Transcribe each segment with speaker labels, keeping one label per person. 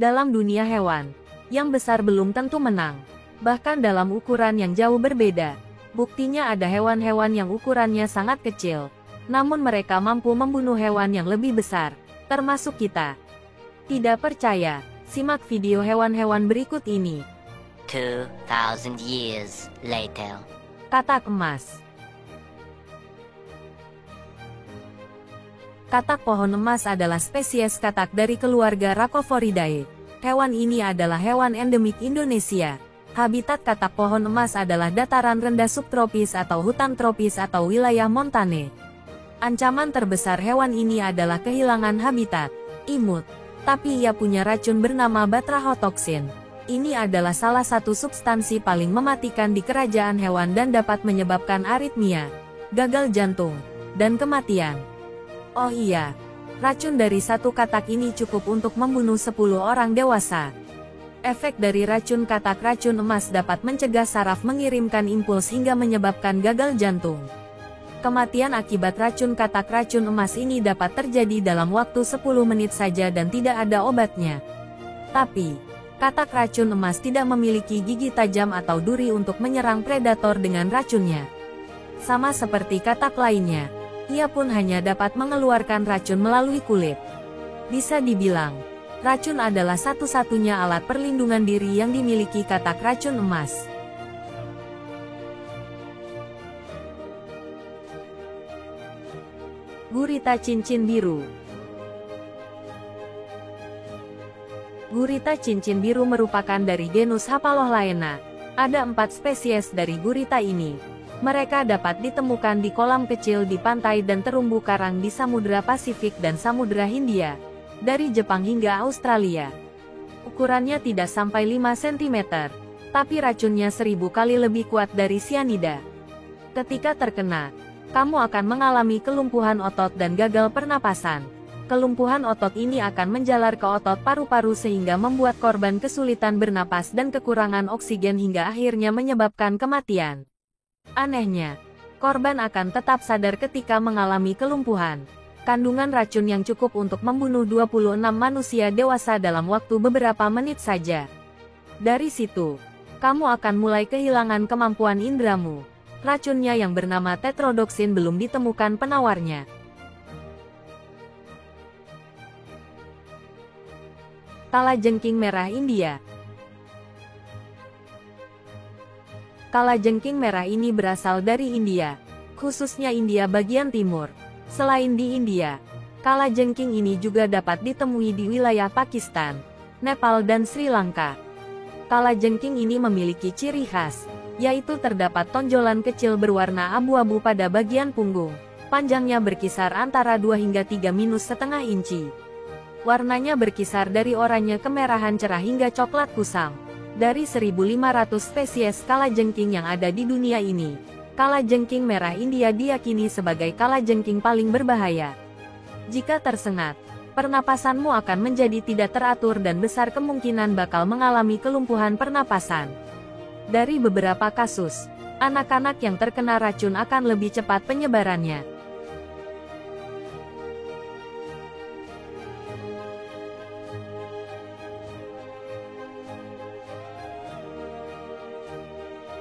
Speaker 1: Dalam dunia hewan, yang besar belum tentu menang. Bahkan dalam ukuran yang jauh berbeda. Buktinya ada hewan-hewan yang ukurannya sangat kecil. Namun mereka mampu membunuh hewan yang lebih besar, termasuk kita. Tidak percaya? Simak video hewan-hewan berikut ini.
Speaker 2: 2,000 years later.
Speaker 1: Katak emas. Katak pohon emas adalah spesies katak dari keluarga Rhacophoridae. Hewan ini adalah hewan endemik Indonesia. Habitat katak pohon emas adalah dataran rendah subtropis atau hutan tropis atau wilayah montane. Ancaman terbesar hewan ini adalah kehilangan habitat. Imut. Tapi ia punya racun bernama batrachotoksin. Ini adalah salah satu substansi paling mematikan di kerajaan hewan dan dapat menyebabkan aritmia, gagal jantung, dan kematian. Oh iya, racun dari satu katak ini cukup untuk membunuh 10 orang dewasa. Efek dari racun katak racun emas dapat mencegah saraf mengirimkan impuls hingga menyebabkan gagal jantung. Kematian akibat racun katak racun emas ini dapat terjadi dalam waktu 10 menit saja dan tidak ada obatnya. Tapi, katak racun emas tidak memiliki gigi tajam atau duri untuk menyerang predator dengan racunnya. Sama seperti katak lainnya, ia pun hanya dapat mengeluarkan racun melalui kulit. Bisa dibilang, racun adalah satu-satunya alat perlindungan diri yang dimiliki katak racun emas. Gurita cincin biru. Gurita cincin biru merupakan dari genus Hapalochlaena. Ada 4 spesies dari gurita ini. Mereka dapat ditemukan di kolam kecil di pantai dan terumbu karang di Samudra Pasifik dan Samudra Hindia, dari Jepang hingga Australia. Ukurannya tidak sampai 5 cm, tapi racunnya 1000 kali lebih kuat dari sianida. Ketika terkena, kamu akan mengalami kelumpuhan otot dan gagal pernapasan. Kelumpuhan otot ini akan menjalar ke otot paru-paru sehingga membuat korban kesulitan bernapas dan kekurangan oksigen hingga akhirnya menyebabkan kematian. Anehnya, korban akan tetap sadar ketika mengalami kelumpuhan. Kandungan racun yang cukup untuk membunuh 26 manusia dewasa dalam waktu beberapa menit saja. Dari situ, kamu akan mulai kehilangan kemampuan indramu. Racunnya yang bernama tetrodoksin belum ditemukan penawarnya. Kalajengking merah India. Kalajengking merah ini berasal dari India, khususnya India bagian timur. Selain di India, kalajengking ini juga dapat ditemui di wilayah Pakistan, Nepal dan Sri Lanka. Kalajengking ini memiliki ciri khas, yaitu terdapat tonjolan kecil berwarna abu-abu pada bagian punggung. Panjangnya berkisar antara 2 hingga 3,5 inci. Warnanya berkisar dari oranye kemerahan cerah hingga coklat kusam. Dari 1.500 spesies kalajengking yang ada di dunia ini, kalajengking merah India diyakini sebagai kalajengking paling berbahaya. Jika tersengat, pernapasanmu akan menjadi tidak teratur dan besar kemungkinan bakal mengalami kelumpuhan pernapasan. Dari beberapa kasus, anak-anak yang terkena racun akan lebih cepat penyebarannya.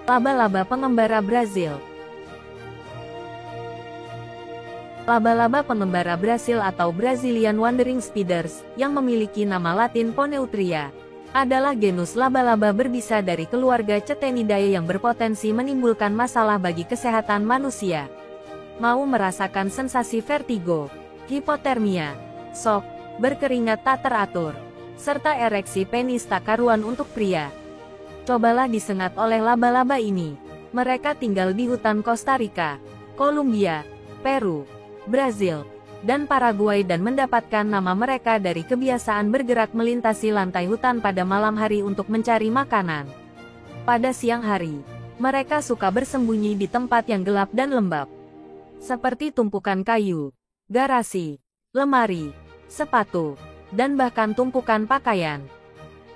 Speaker 1: Laba-laba pengembara Brazil. Laba-laba pengembara Brasil atau Brazilian Wandering Spiders, yang memiliki nama latin Poneutria, adalah genus laba-laba berbisa dari keluarga Cetenidae yang berpotensi menimbulkan masalah bagi kesehatan manusia. Mau merasakan sensasi vertigo, hipotermia, shock, berkeringat tak teratur, serta ereksi penis tak karuan untuk pria? Cobalah disengat oleh laba-laba ini. Mereka tinggal di hutan Costa Rica, Kolombia, Peru, Brazil, dan Paraguay dan mendapatkan nama mereka dari kebiasaan bergerak melintasi lantai hutan pada malam hari untuk mencari makanan. Pada siang hari, mereka suka bersembunyi di tempat yang gelap dan lembab, seperti tumpukan kayu, garasi, lemari, sepatu, dan bahkan tumpukan pakaian.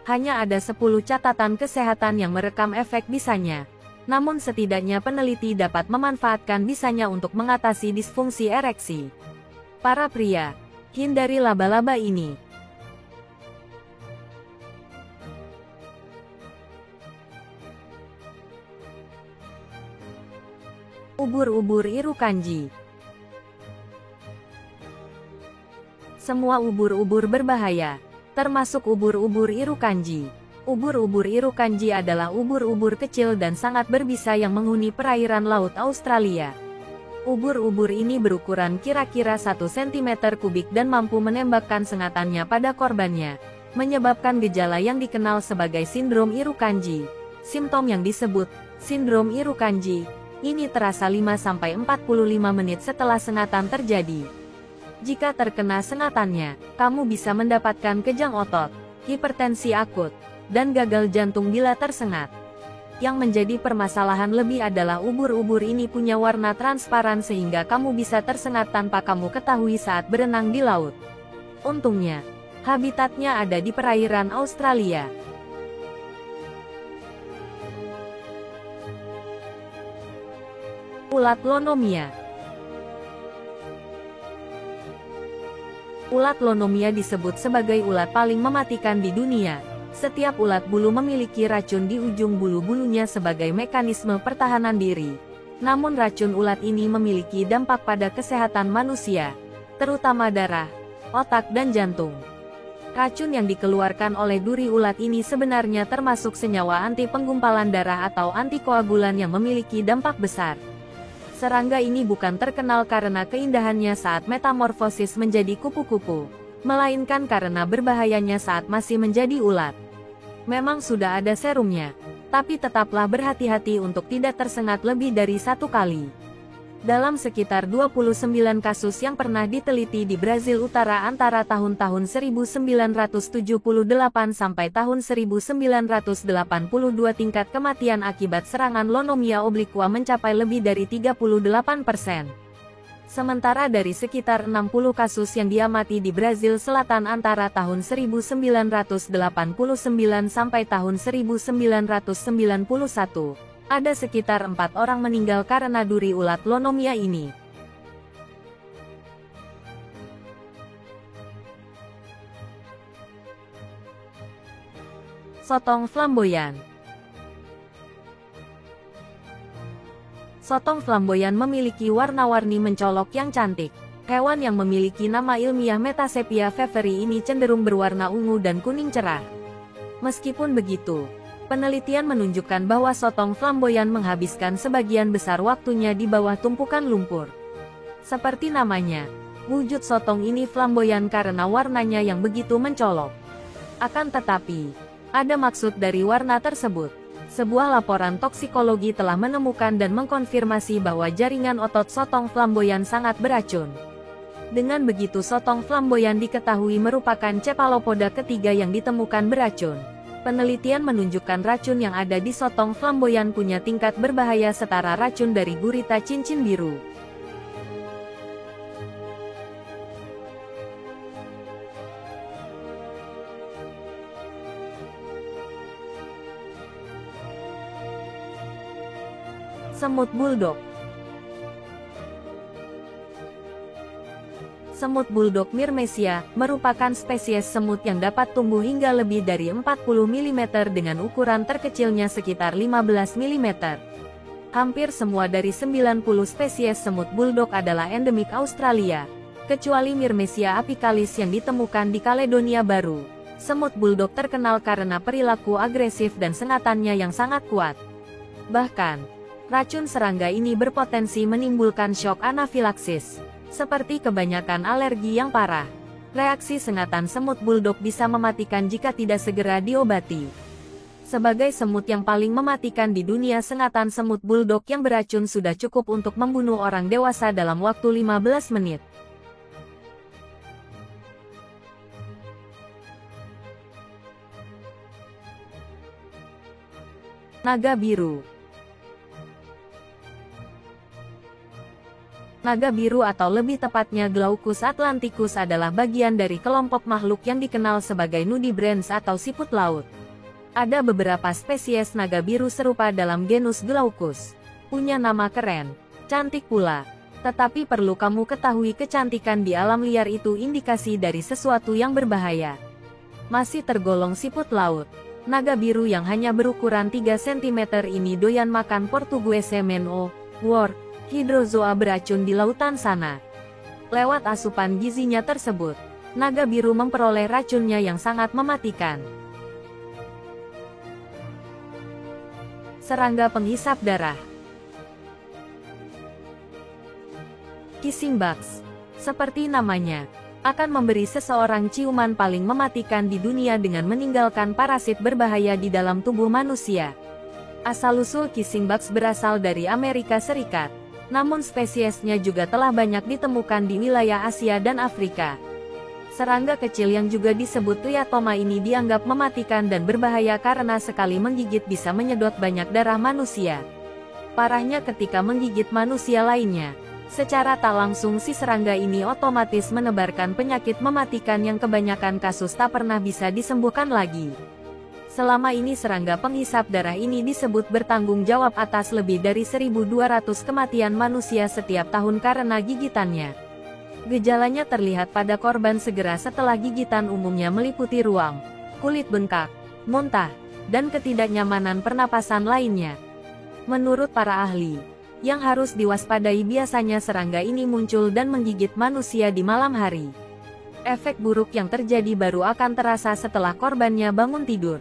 Speaker 1: Hanya ada 10 catatan kesehatan yang merekam efek bisanya. Namun setidaknya peneliti dapat memanfaatkan bisanya untuk mengatasi disfungsi ereksi. Para pria, hindari laba-laba ini. Ubur-ubur Irukandji. Semua ubur-ubur berbahaya, termasuk ubur-ubur Irukandji. Ubur-ubur Irukandji adalah ubur-ubur kecil dan sangat berbisa yang menghuni perairan laut Australia. Ubur-ubur ini berukuran kira-kira 1 cm kubik dan mampu menembakkan sengatannya pada korbannya, menyebabkan gejala yang dikenal sebagai sindrom Irukandji. Simptom yang disebut sindrom Irukandji ini terasa 5-45 menit setelah sengatan terjadi. Jika terkena sengatannya, kamu bisa mendapatkan kejang otot, hipertensi akut, dan gagal jantung bila tersengat. Yang menjadi permasalahan lebih adalah ubur-ubur ini punya warna transparan sehingga kamu bisa tersengat tanpa kamu ketahui saat berenang di laut. Untungnya, habitatnya ada di perairan Australia. Ulat Lonomia. Ulat Lonomia disebut sebagai ulat paling mematikan di dunia. Setiap ulat bulu memiliki racun di ujung bulu-bulunya sebagai mekanisme pertahanan diri. Namun racun ulat ini memiliki dampak pada kesehatan manusia, terutama darah, otak dan jantung. Racun yang dikeluarkan oleh duri ulat ini sebenarnya termasuk senyawa anti penggumpalan darah atau antikoagulan yang memiliki dampak besar. Serangga ini bukan terkenal karena keindahannya saat metamorfosis menjadi kupu-kupu, melainkan karena berbahayanya saat masih menjadi ulat. Memang sudah ada serumnya, tapi tetaplah berhati-hati untuk tidak tersengat lebih dari 1 kali. Dalam sekitar 29 kasus yang pernah diteliti di Brazil Utara antara tahun-tahun 1978 sampai tahun 1982, tingkat kematian akibat serangan Lonomia obliqua mencapai lebih dari 38%. Sementara dari sekitar 60 kasus yang diamati di Brazil Selatan antara tahun 1989 sampai tahun 1991, ada sekitar 4 orang meninggal karena duri ulat Lonomia ini. Sotong flamboyan. Sotong flamboyan memiliki warna-warni mencolok yang cantik. Hewan yang memiliki nama ilmiah Metasepia feveri ini cenderung berwarna ungu dan kuning cerah. Meskipun begitu, penelitian menunjukkan bahwa sotong flamboyan menghabiskan sebagian besar waktunya di bawah tumpukan lumpur. Seperti namanya, wujud sotong ini flamboyan karena warnanya yang begitu mencolok. Akan tetapi, ada maksud dari warna tersebut. Sebuah laporan toksikologi telah menemukan dan mengkonfirmasi bahwa jaringan otot sotong flamboyan sangat beracun. Dengan begitu sotong flamboyan diketahui merupakan cephalopoda ketiga yang ditemukan beracun. Penelitian menunjukkan racun yang ada di sotong flamboyan punya tingkat berbahaya setara racun dari gurita cincin biru. Semut buldog. Semut buldog Myrmecia merupakan spesies semut yang dapat tumbuh hingga lebih dari 40 mm dengan ukuran terkecilnya sekitar 15 mm. Hampir semua dari 90 spesies semut buldog adalah endemik Australia, kecuali Myrmecia apicalis yang ditemukan di Kaledonia Baru. Semut buldog terkenal karena perilaku agresif dan sengatannya yang sangat kuat. Bahkan, racun serangga ini berpotensi menimbulkan syok anafilaksis. Seperti kebanyakan alergi yang parah, reaksi sengatan semut buldog bisa mematikan jika tidak segera diobati. Sebagai semut yang paling mematikan di dunia, sengatan semut buldog yang beracun sudah cukup untuk membunuh orang dewasa dalam waktu 15 menit. Naga biru. Naga biru atau lebih tepatnya Glaucus atlanticus adalah bagian dari kelompok makhluk yang dikenal sebagai nudibranchs atau siput laut. Ada beberapa spesies naga biru serupa dalam genus Glaucus. Punya nama keren, cantik pula. Tetapi perlu kamu ketahui, kecantikan di alam liar itu indikasi dari sesuatu yang berbahaya. Masih tergolong siput laut, naga biru yang hanya berukuran 3 cm ini doyan makan Portuguese Meno, Wor, hidrozoa beracun di lautan sana. Lewat asupan gizinya tersebut, naga biru memperoleh racunnya yang sangat mematikan. Serangga penghisap darah. Kissing bugs, seperti namanya, akan memberi seseorang ciuman paling mematikan di dunia dengan meninggalkan parasit berbahaya di dalam tubuh manusia. Asal-usul kissing bugs berasal dari Amerika Serikat, namun spesiesnya juga telah banyak ditemukan di wilayah Asia dan Afrika. Serangga kecil yang juga disebut triatoma ini dianggap mematikan dan berbahaya karena sekali menggigit bisa menyedot banyak darah manusia. Parahnya ketika menggigit manusia lainnya, secara tak langsung si serangga ini otomatis menebarkan penyakit mematikan yang kebanyakan kasus tak pernah bisa disembuhkan lagi. Selama ini serangga penghisap darah ini disebut bertanggung jawab atas lebih dari 1.200 kematian manusia setiap tahun karena gigitannya. Gejalanya terlihat pada korban segera setelah gigitan, umumnya meliputi ruam, kulit bengkak, muntah, dan ketidaknyamanan pernapasan lainnya. Menurut para ahli, yang harus diwaspadai biasanya serangga ini muncul dan menggigit manusia di malam hari. Efek buruk yang terjadi baru akan terasa setelah korbannya bangun tidur.